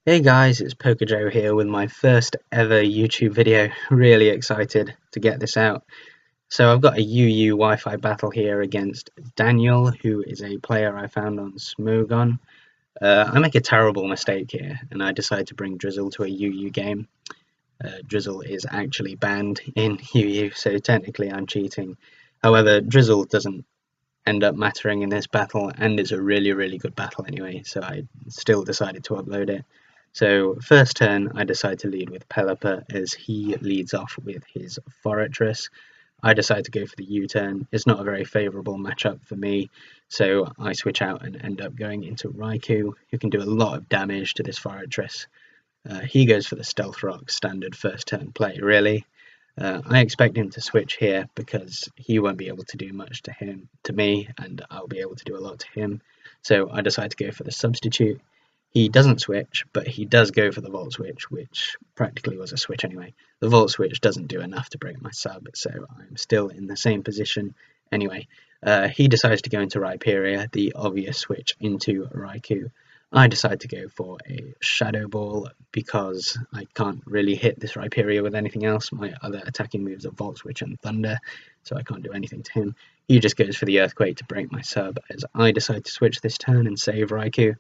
Hey guys, it's PokerJoe here with my first ever YouTube video. Really excited to get this out. So I've got a UU Wi-Fi battle here against Daniel, who is a player I found on Smogon. I make a terrible mistake here, and I decide to bring Drizzle to a UU game. Drizzle is actually banned in UU, so technically I'm cheating. However, Drizzle doesn't end up mattering in this battle, and it's a really good battle anyway, so I still decided to upload it. So first turn I decide to lead with Pelipper as he leads off with his Fortress. I decide to go for the U-turn. It's not a very favourable matchup for me, so I switch out and end up going into Raikou, who can do a lot of damage to this Fortress. He goes for the Stealth Rock standard first turn play, really. I expect him to switch here because he won't be able to do much to me, and I'll be able to do a lot to him. So I decide to go for the substitute. He doesn't switch, but he does go for the Volt Switch, which practically was a switch anyway. The Volt Switch doesn't do enough to break my sub, so I'm still in the same position anyway. He decides to go into Rhyperior, the obvious switch into Raikou. I decide to go for a Shadow Ball because I can't really hit this Rhyperior with anything else. My other attacking moves are Volt Switch and Thunder, so I can't do anything to him. He just goes for the Earthquake to break my sub as I decide to switch this turn and save Raikou.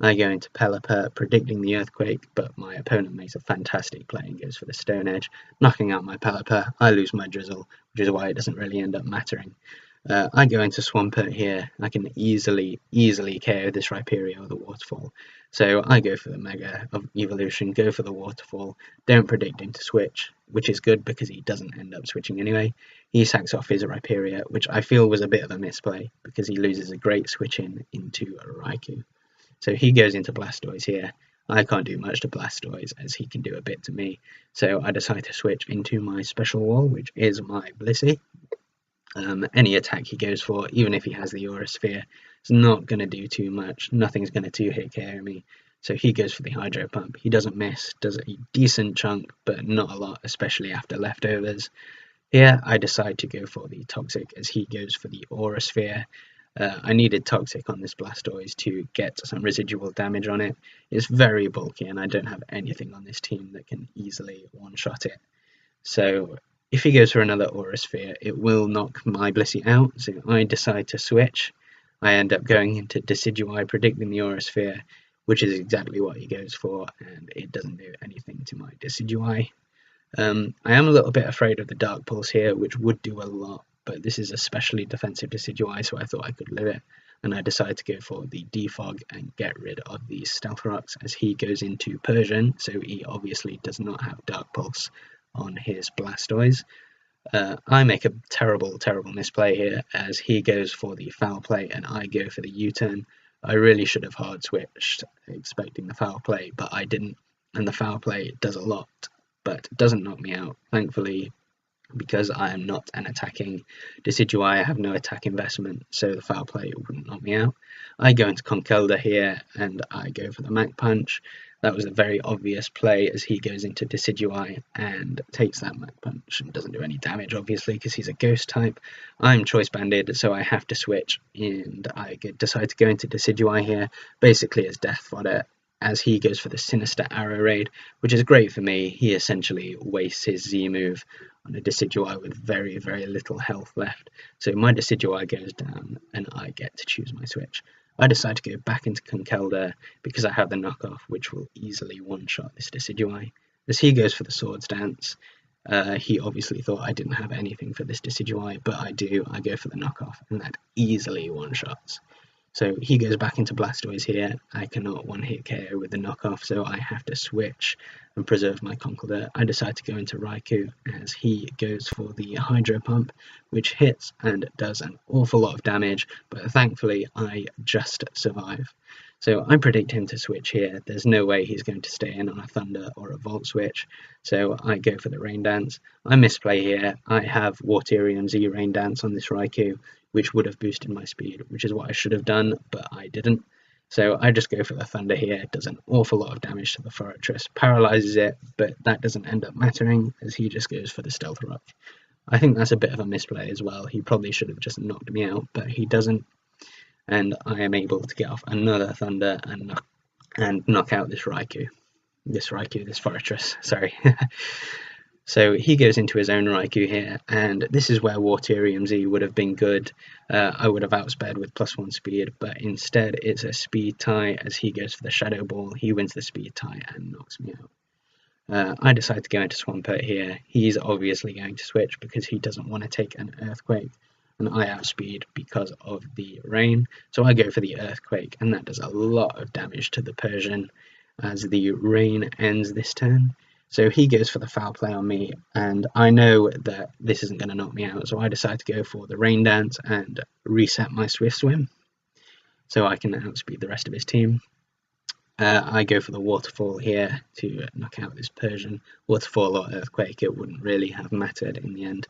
I go into Pelipper, predicting the Earthquake, but my opponent makes a fantastic play and goes for the Stone Edge, knocking out my Pelipper. I lose my Drizzle, which is why it doesn't really end up mattering. I go into Swampert here. I can easily KO this Rhyperior with a Waterfall. So I go for the Mega Evolution, go for the Waterfall, don't predict him to switch, which is good because he doesn't end up switching anyway. He sacks off his Rhyperior, which I feel was a bit of a misplay because he loses a great switch in into a Raikou. So he goes into Blastoise here. I can't do much to Blastoise as he can do a bit to me. So I decide to switch into my special wall, which is my Blissey. Any attack he goes for, even if he has the Aura Sphere, is not going to do too much. Nothing's going to two-hit KO me. So he goes for the Hydro Pump. He doesn't miss, does a decent chunk, but not a lot, especially after leftovers. Here I decide to go for the Toxic as he goes for the Aura Sphere. I needed Toxic on this Blastoise to get some residual damage on it. It's very bulky and I don't have anything on this team that can easily one-shot it. So if he goes for another Aura Sphere, it will knock my Blissey out, so I decide to switch. I end up going into Decidueye, predicting the Aura Sphere, which is exactly what he goes for, and it doesn't do anything to my Decidueye. I am a little bit afraid of the Dark Pulse here, which would do a lot, but this is a specially defensive Decidueye, so I thought I could live it, and I decided to go for the Defog and get rid of the Stealth Rocks as he goes into Persian, so he obviously does not have Dark Pulse on his Blastoise. I make a terrible misplay here as he goes for the foul play and I go for the U-turn. I really should have hard switched expecting the foul play, but I didn't, and the foul play does a lot, but doesn't knock me out. Thankfully, because I am not an attacking Decidueye, I have no attack investment, so the foul play wouldn't knock me out. I go into Conkeldurr here and I go for the Mach Punch. That was a very obvious play as he goes into Decidueye and takes that Mach Punch and doesn't do any damage, obviously, because he's a ghost type. I'm choice banded, so I have to switch, and I decide to go into Decidueye here, basically as death fodder, as he goes for the Sinister Arrow Raid, which is great for me. He essentially wastes his Z move on a Decidueye with very little health left. So my Decidueye goes down, and I get to choose my switch. I decide to go back into Conkeldurr because I have the knockoff, which will easily one-shot this Decidueye. As he goes for the Swords Dance, he obviously thought I didn't have anything for this Decidueye, but I do. I go for the knockoff, and that easily one-shots. So he goes back into Blastoise here. I cannot one-hit KO with the knockoff, so I have to switch and preserve my Conkeldurr. I decide to go into Raikou as he goes for the Hydro Pump, which hits and does an awful lot of damage, but thankfully I just survive. So I predict him to switch here. There's no way he's going to stay in on a Thunder or a Volt Switch, so I go for the Rain Dance. I misplay here. I have Waterion Z Rain Dance on this Raikou, which would have boosted my speed, which is what I should have done, but I didn't. So I just go for the Thunder here. It does an awful lot of damage to the Fortress, paralyzes it, but that doesn't end up mattering as he just goes for the Stealth Rock. I think that's a bit of a misplay as well. He probably should have just knocked me out, but he doesn't, and I am able to get off another Thunder and knock out this Raikou. this Raikou, this Fortress, sorry. So he goes into his own Raikou here, and this is where Waterium Z would have been good. I would have outsped with +1 speed, but instead it's a speed tie as he goes for the Shadow Ball. He wins the speed tie and knocks me out. I decide to go into Swampert here. He's obviously going to switch because he doesn't want to take an Earthquake, and I outspeed because of the rain. So I go for the Earthquake, and that does a lot of damage to the Persian as the rain ends this turn. So he goes for the foul play on me, and I know that this isn't going to knock me out, so I decide to go for the Rain Dance and reset my Swift Swim so I can outspeed the rest of his team. I go for the Waterfall here to knock out this Persian. Waterfall or Earthquake, it wouldn't really have mattered in the end.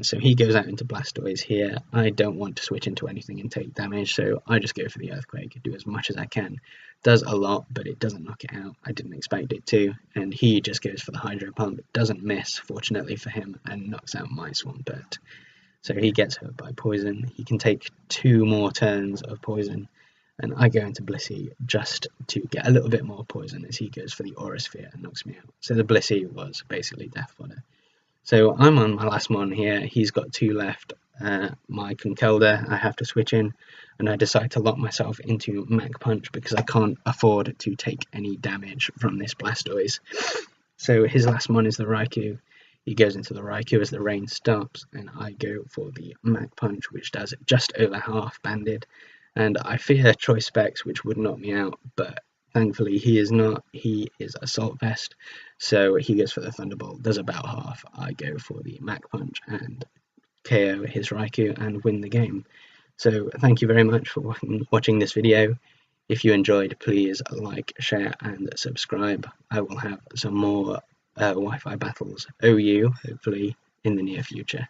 So he goes out into Blastoise here. I don't want to switch into anything and take damage, so I just go for the Earthquake, do as much as I can. Does a lot, but it doesn't knock it out. I didn't expect it to, and he just goes for the Hydro Pump. Doesn't miss, fortunately for him, and knocks out my Swampert. So he gets hurt by Poison. He can take 2 more turns of Poison, and I go into Blissey just to get a little bit more Poison as he goes for the Aura Sphere and knocks me out. So the Blissey was basically death fodder. So I'm on my last mon here. He's got 2 left. My Conkeldurr I have to switch in, and I decide to lock myself into Mach Punch because I can't afford to take any damage from this Blastoise. So his last mon is the Raikou. He goes into the Raikou as the rain stops, and I go for the Mach Punch, which does just over half banded. And I fear Choice Specs, which would knock me out, but thankfully he is not. He is Assault Vest, so he goes for the Thunderbolt, does about half. I go for the Mach Punch and KO his Raikou and win the game. So thank you very much for watching this video. If you enjoyed, please like, share and subscribe. I will have some more Wi-Fi battles OU, hopefully, in the near future.